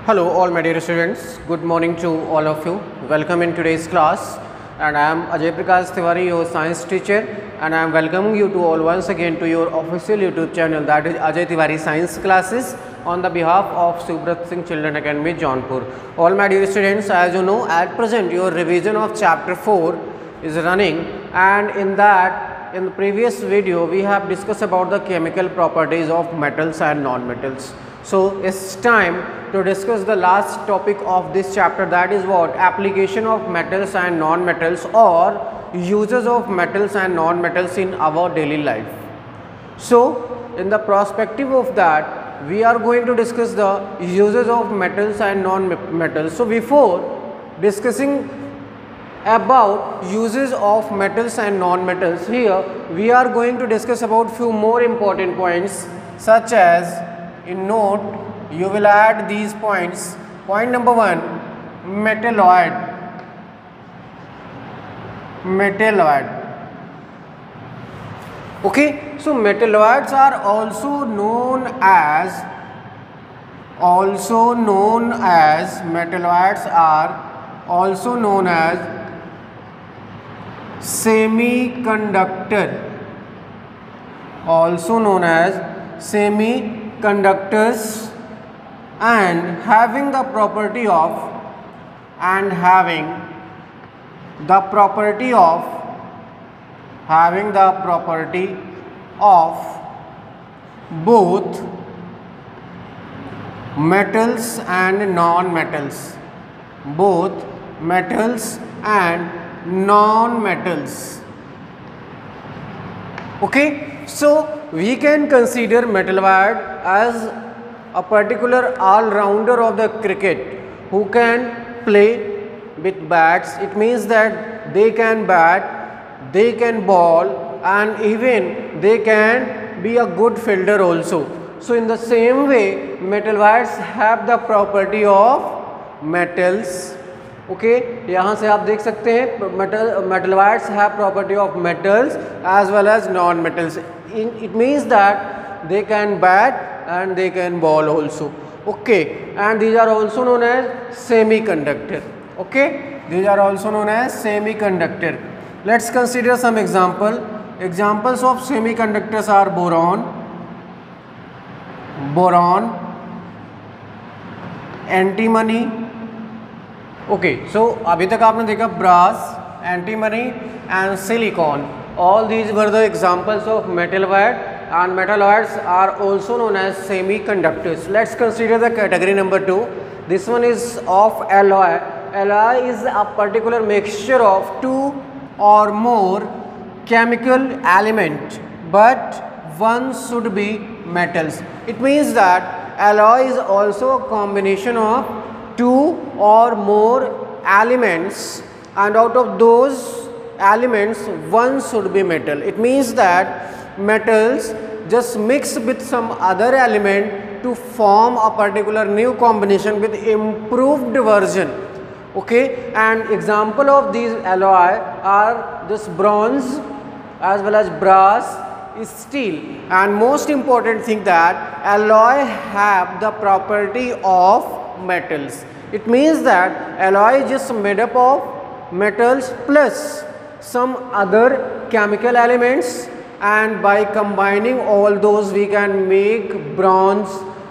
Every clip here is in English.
Hello all my dear students, good morning to all of you. Welcome in today's class and I am Ajay Prakash Tiwari, your science teacher, and I am welcoming you to all once again to your official YouTube channel, that is Ajay Tiwari Science Classes, on the behalf of Subrat Singh Children Academy, Jaunpur. All my dear students, as you know, at present your revision of chapter 4 is running, and in the previous video we have discussed about the chemical properties of metals and non-metals. So it's time to discuss the last topic of this chapter, that is what? Application of metals and non-metals, or uses of metals and non-metals in our daily life. So in the perspective of that, we are going to discuss the uses of metals and non-metals. So before discussing about uses of metals and non-metals, here we are going to discuss about few more important points, such as in note you will add these points. Point number 1, metalloid. Okay, so metalloids are also known as semiconductors, and having the property of both metals and non-metals. Okay, so we can consider metalloid as a particular all-rounder of the cricket who can play with bats. It means that they can bat, they can ball, and even they can be a good fielder also. So in the same way, metalloids have the property of metals. Okay, यहाँ से आप देख सकते हैं metalloids have property of metals as well as non-metals. It means that they can bat and they can ball also. Okay, and these are also known as semiconductor. Okay, these are also known as semiconductor. Let's consider some examples of semiconductors are boron, antimony. Okay, so अभी तक आपने देखा brass, antimony and silicon. All these were the examples of metalloid, and metalloids are also known as semiconductors. Let's consider the category number 2. This one is of alloy. Alloy is a particular mixture of two or more chemical element, but one should be metals. It means that alloy is also a combination of two or more elements, and out of those elements one should be metal. It means that metals just mix with some other element to form a particular new combination with improved version. Okay, and example of these alloy are this bronze as well as brass, steel, and most important thing that alloy have the property of metals. It means that alloy is just made up of metals plus some other chemical elements, and by combining all those we can make bronze,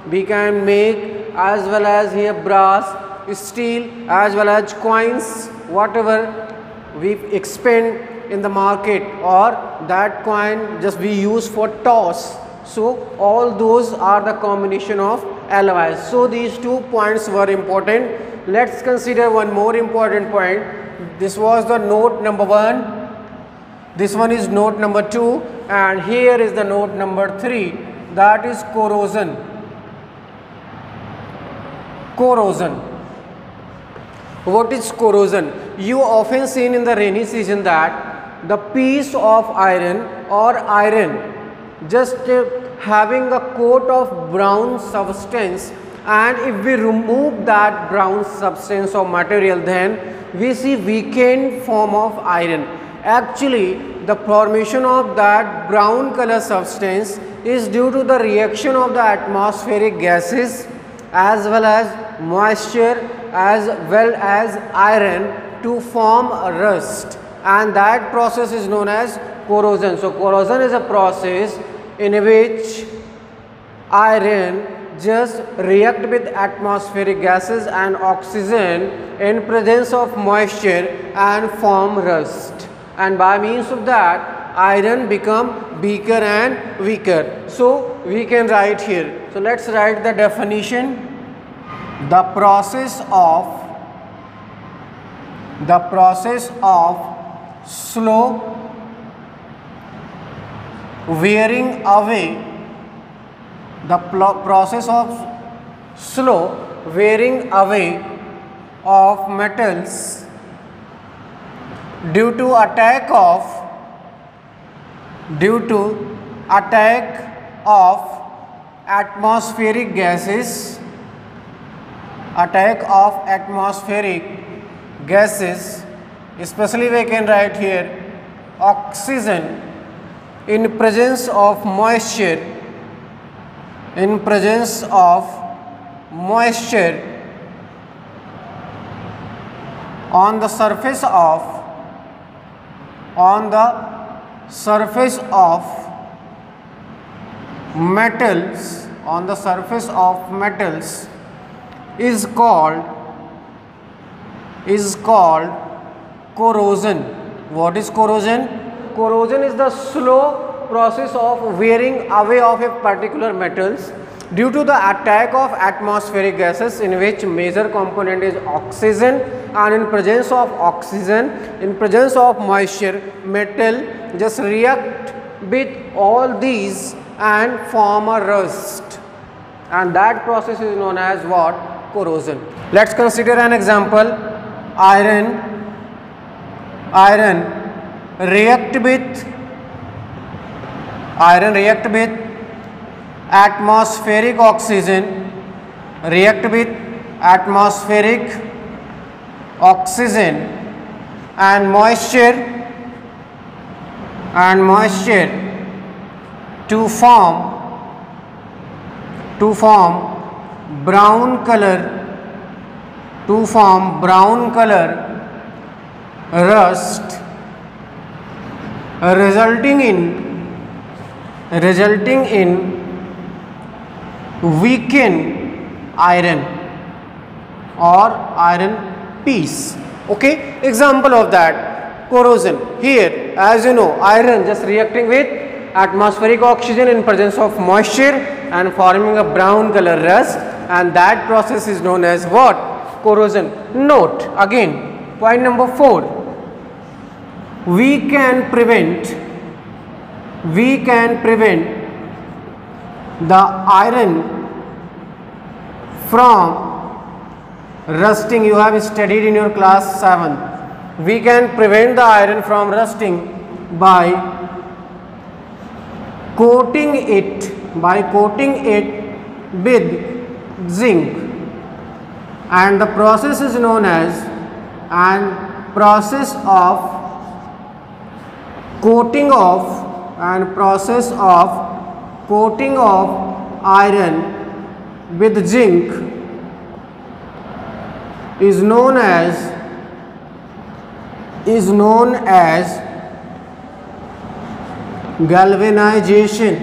we can make as well as here brass, steel, as well as coins, whatever we expend in the market, or that coin just we use for toss. So all those are the combination of alloys. So these 2 points were important. Let's consider one more important point. This was the note number 1. This one is note number 2, and here is the note number 3, that is corrosion. What is corrosion? You often seen in the rainy season that the piece of iron or iron just having a coat of brown substance, and if we remove that brown substance or material, then we see weakened form of iron. Actually, the formation of that brown color substance is due to the reaction of the atmospheric gases as well as moisture as well as iron to form rust, and that process is known as corrosion. So corrosion is a process in which iron just react with atmospheric gases and oxygen in presence of moisture and form rust, and by means of that iron become weaker and weaker. So we can write here. So let's write the definition. The process of slow wearing away, the process of slow wearing away of metals due to attack of atmospheric gases, especially we can write here oxygen in presence of moisture, on the surface of metals is called corrosion. What is corrosion? Corrosion is the slow process of wearing away of a particular metals due to the attack of atmospheric gases, in which major component is oxygen, and in presence of moisture, metal just react with all these and form a rust, and that process is known as what? Corrosion. Let's consider an example. Iron react with atmospheric oxygen, and moisture to form brown color rust, resulting in weakened iron or iron piece. Okay, example of that, corrosion. Here, as you know, iron just reacting with atmospheric oxygen in presence of moisture and forming a brown color rust, and that process is known as what? Corrosion. Note again, point number 4. We can prevent the iron from rusting. You have studied in your class 7. We can prevent the iron from rusting by coating it with zinc, and the process is known as process of coating of iron with zinc is known as galvanization.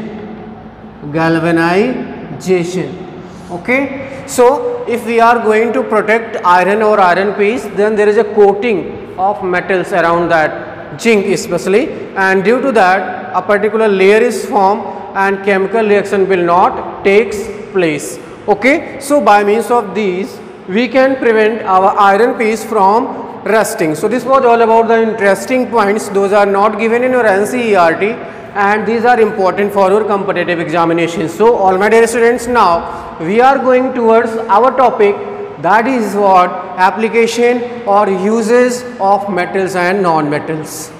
Okay, so if we are going to protect iron or iron piece, then there is a coating of metals around that, zinc especially, and due to that a particular layer is formed and chemical reaction will not takes place. Okay, so by means of these we can prevent our iron piece from rusting. So this was all about the interesting points. Those are not given in your NCERT, and these are important for your competitive examinations. So all my dear students, now we are going towards our topic, that is what? Application or uses of metals and non-metals.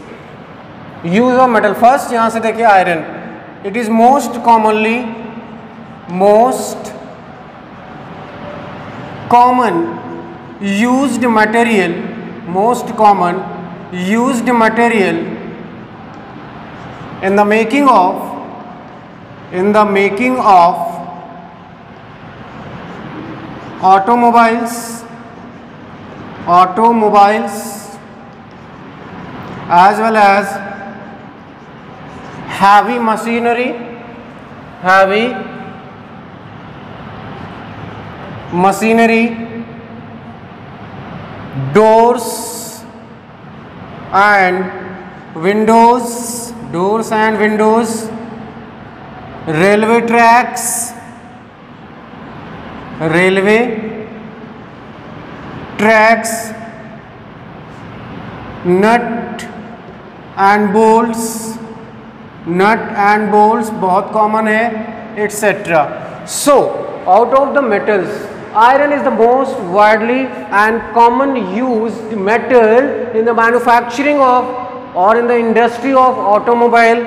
Use of metal. First यहाँ से देखिए iron. It is most common used material in the making automobiles, as well as heavy machinery, doors and windows, railway tracks, nut and bolts बहुत common है, etc. So out of the metals, iron is the most widely and common used metal in the manufacturing of or in the industry of automobile,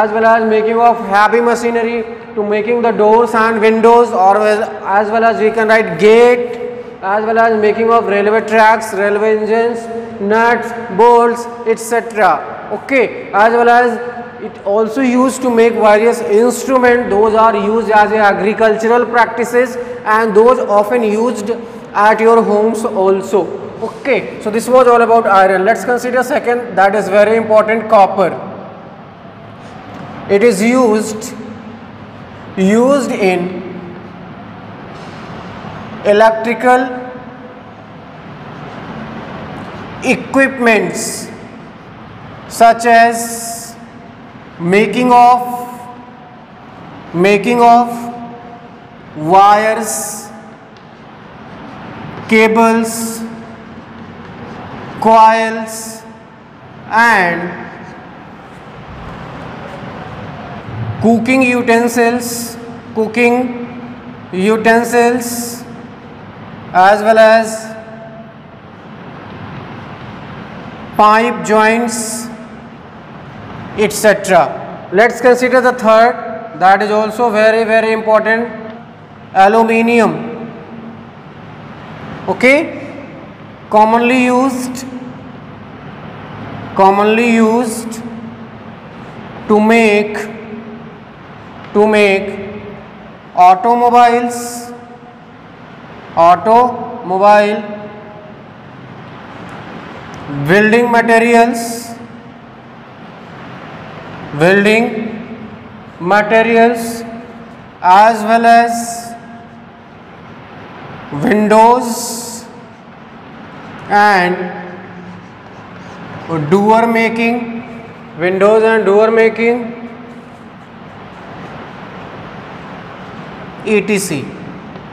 as well as making of heavy machinery, to making the doors and windows, or as well as we can write gate, as well as making of railway tracks, railway engines, nuts, bolts, etc. Okay, as well as it also used to make various instruments. Those are used as agricultural practices, and those often used at your homes also. Okay, so this was all about iron. Let's consider second, that is very important, copper. It is used in electrical equipments such as making of wires, cables, coils, and cooking utensils, as well as pipe joints, etc. Let's consider the third, that is also very, very important, aluminium. Okay, commonly used to make automobile building materials, as well as windows and door making, etc.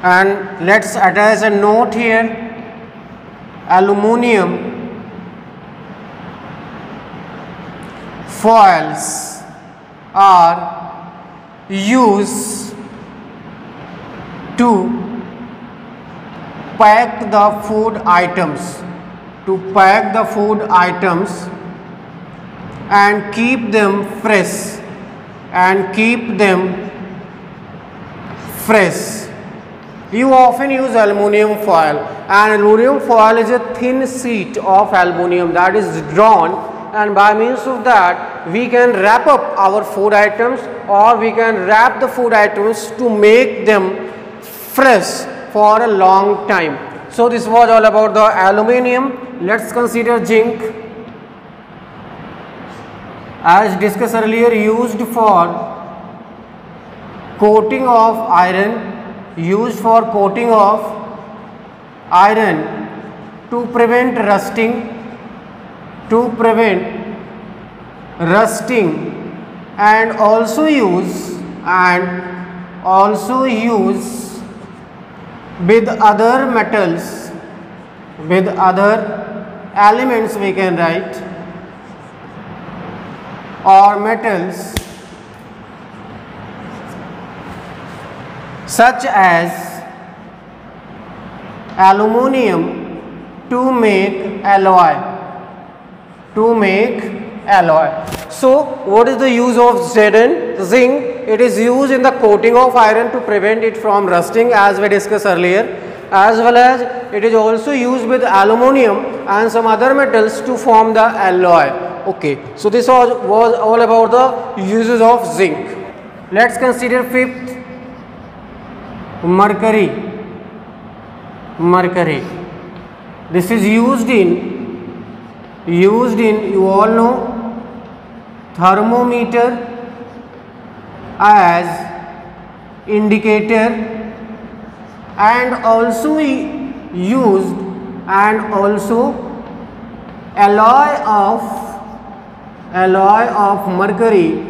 And let's attach a note here, aluminum foils are used to pack the food items, and keep them fresh, You often use aluminium foil, and aluminium foil is a thin sheet of aluminium that is drawn, and by means of that we can wrap up our food items, or we can wrap the food items to make them fresh for a long time. So this was all about the aluminium. Let's consider zinc. As discussed earlier, used for coating of iron, to prevent rusting, and also use with other metals, with other elements we can write, or metals such as aluminium to make alloy. So what is the use of zinc? It is used in the coating of iron to prevent it from rusting, as we discussed earlier, as well as it is also used with aluminium and some other metals to form the alloy. Okay, so this was all about the uses of zinc. Let's consider fifth, mercury. mercury. This is used in you all know thermometer as indicator, and also used and also alloy of mercury,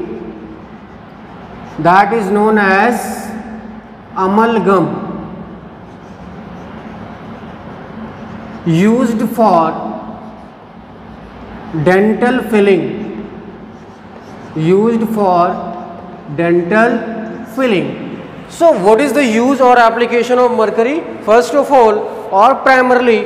that is known as amalgam, used for dental filling, used for dental filling. So what is the use or application of mercury? First of all, or primarily,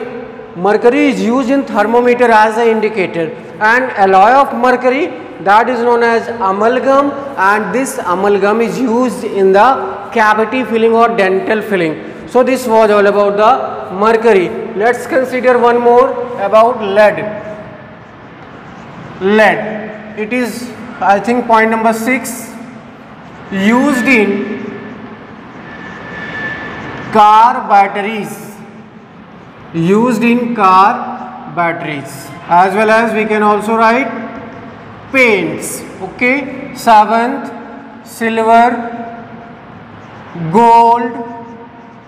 mercury is used in thermometer as an indicator, and alloy of mercury, that is known as amalgam, and this amalgam is used in the cavity filling or dental filling. So this was all about the mercury. Let's consider one more about lead. Lead, it is, I think, point number 6, used in car batteries, used in car batteries, as well as we can also write paints. Okay, 7th, silver, gold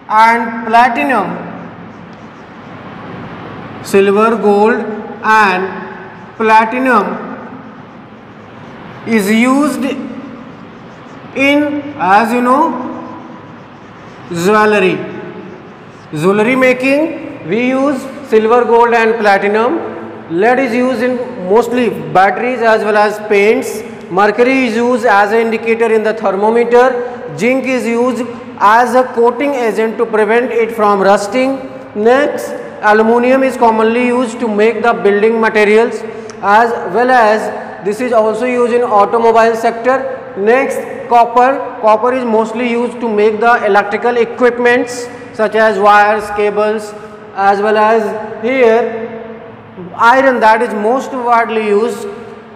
and platinum, silver, gold and platinum is used in, as you know, jewelry making. We use silver, gold and platinum. Lead is used in mostly batteries as well as paints. Mercury is used as an indicator in the thermometer. Zinc is used as a coating agent to prevent it from rusting. Next, aluminum is commonly used to make the building materials, as well as this is also used in automobile sector. Next, copper is mostly used to make the electrical equipments such as wires, cables, as well as here iron, that is most widely used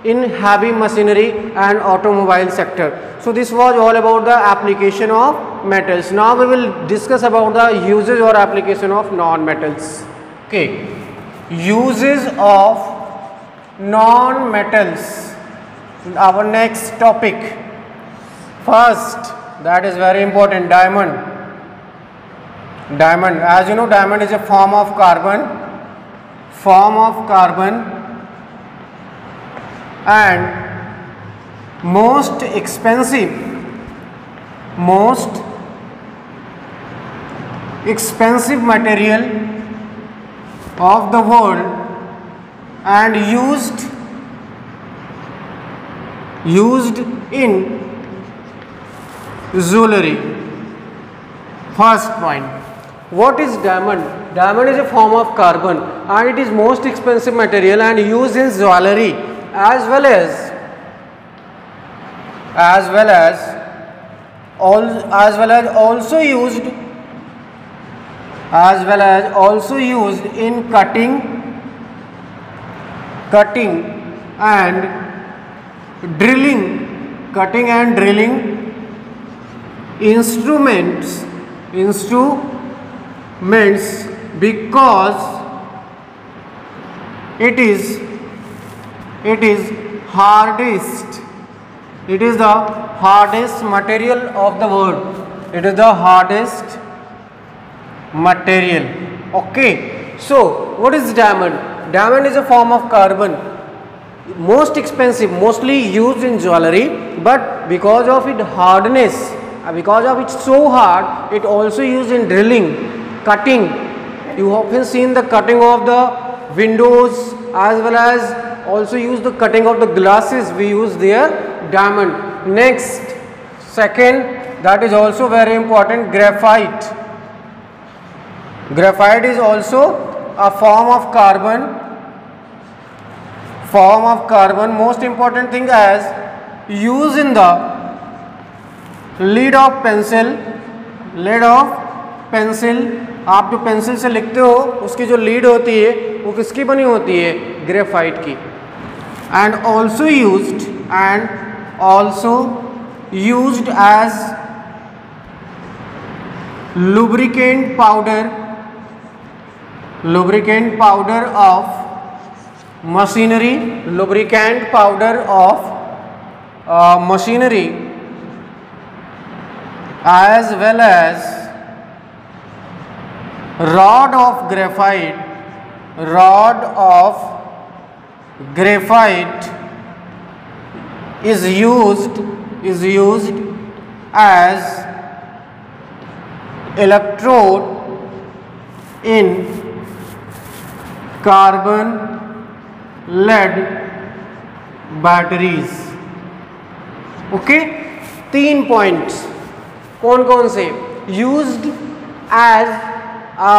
in heavy machinery and automobile sector. So this was all about the application of metals. Now we will discuss about the uses or application of non-metals. Okay, uses of non-metals, our next topic. First, that is very important, diamond. Diamond, as you know, diamond is a form of carbon, and most expensive material of the world, and used in jewelry. First point, what is diamond? Diamond is a form of carbon and it is most expensive material and used in jewelry, as well as also used in cutting and drilling instruments because it is hardest. It is the hardest material of the world. It is the hardest material. Okay, so what is diamond? Diamond is a form of carbon, most expensive, mostly used in jewelry, but because of its hardness, because of it's so hard, it also used in drilling, cutting. You often seen the cutting of the windows, as well as also use the cutting of the glasses. We use there diamond. Next, second, that is also very important, graphite. Graphite is also a form of carbon. Most important thing as used in the lead of pencil. आप जो pencil से लिखते हो उसकी जो lead होती है वो किसकी बनी होती है? ग्रेफाइट की. And also used as lubricant powder lubricant powder of machinery, lubricant powder of machinery, as well as rod of graphite, rod of graphite is used as electrode in carbon lead batteries. ओके, 3 points कौन कौन से? Used as a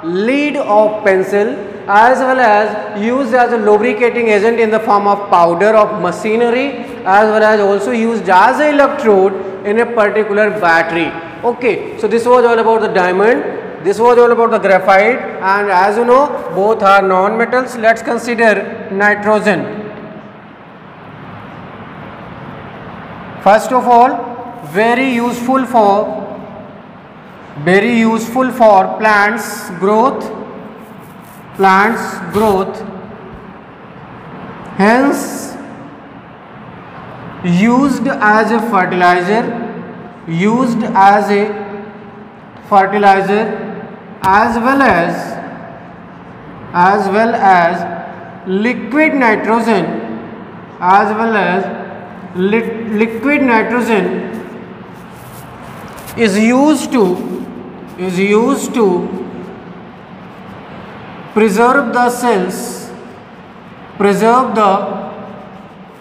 lead of pencil, as well as used as a lubricating agent in the form of powder of machinery, as well as also used as an electrode in a particular battery. Okay, so this was all about the diamond, this was all about the graphite, and as you know both are non-metals. Let's consider nitrogen. First of all, very useful for plants growth, hence used as a fertilizer, as well as liquid nitrogen, is used to preserve the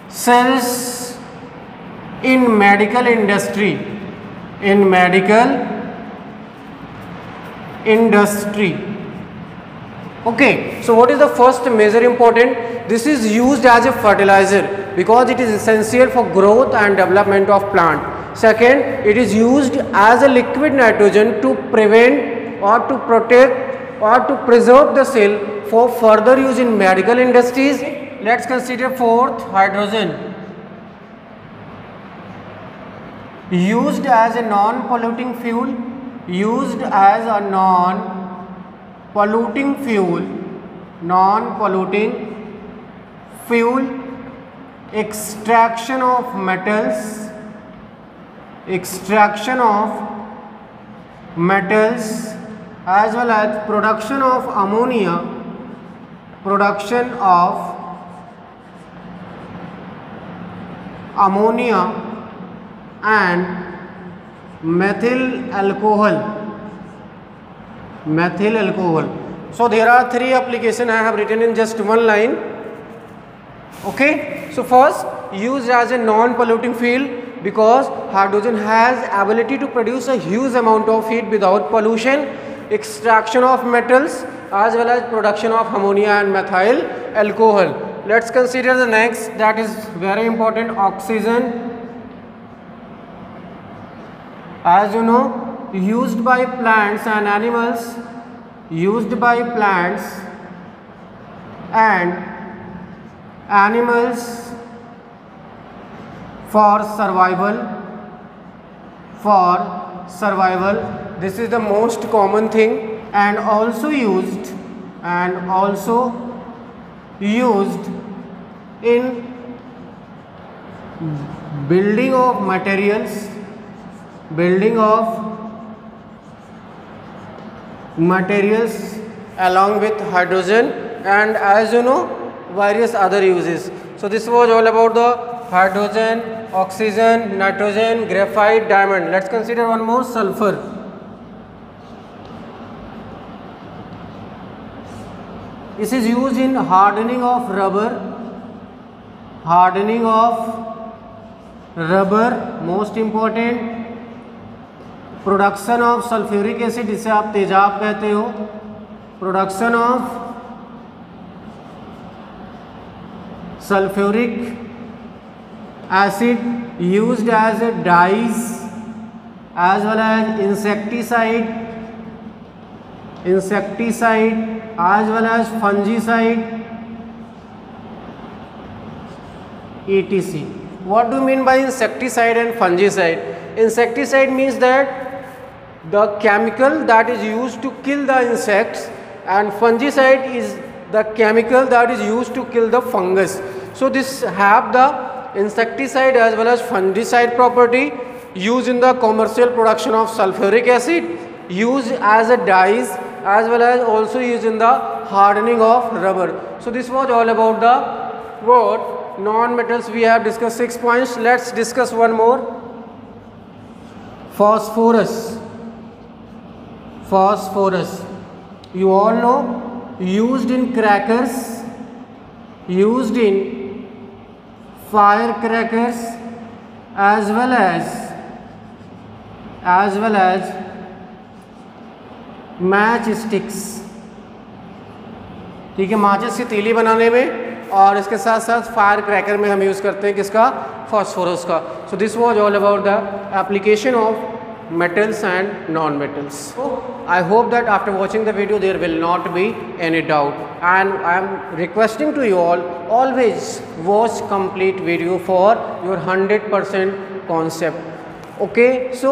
cells in medical industry, Okay, so what is the first major important? This is used as a fertilizer because it is essential for growth and development of plant. Second, it is used as a liquid nitrogen to prevent or to protect or to preserve the cell for further use in medical industries. Let's consider fourth, hydrogen. Used as a non-polluting fuel, extraction of metals, as well as production of ammonia, and methyl alcohol. So there are 3 applications I have written in just one line. Okay, so first, used as a non-polluting fuel because hydrogen has ability to produce a huge amount of heat without pollution, extraction of metals, as well as production of ammonia and methyl alcohol. Let's consider the next, that is very important, oxygen. As you know, used by plants and animals, for survival. This is the most common thing, and also used in building of materials, along with hydrogen, and as you know, various other uses. So this was all about the hydrogen, oxygen, nitrogen, graphite, diamond. Let's consider one more, sulfur. This is used in hardening of rubber, most important. Production of sulphuric acid, जिसे आप तेजाब कहते हो, production of sulphuric acid used as a dyes, as well as insecticide, as well as fungicide, etc. What do you mean by insecticide and fungicide? Insecticide means that the chemical that is used to kill the insects, and fungicide is the chemical that is used to kill the fungus. So this have the insecticide as well as fungicide property, used in the commercial production of sulfuric acid, used as a dyes, as well as also used in the hardening of rubber. So this was all about the what non-metals. We have discussed 6 points. Let's discuss one more. Phosphorus. Phosphorus, you all know, used in crackers, used in firecrackers, as well as match sticks. ठीक है, माचिस की तीली बनाने में और इसके साथ साथ फायर क्रैकर में हम यूज़ करते हैं किसका, फॉस्फोरस का. So this was all about the application of metals and non-metals. So I hope that after watching the video there will not be any doubt, and I am requesting to you all, always watch complete video for your 100% concept. Okay, so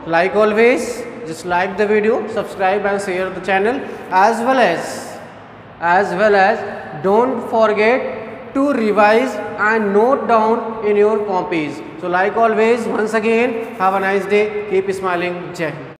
like always, just like the video, subscribe and share the channel, as well as don't forget to revise and note down in your copies. So like always, once again, have a nice day, keep smiling, Jai Hind.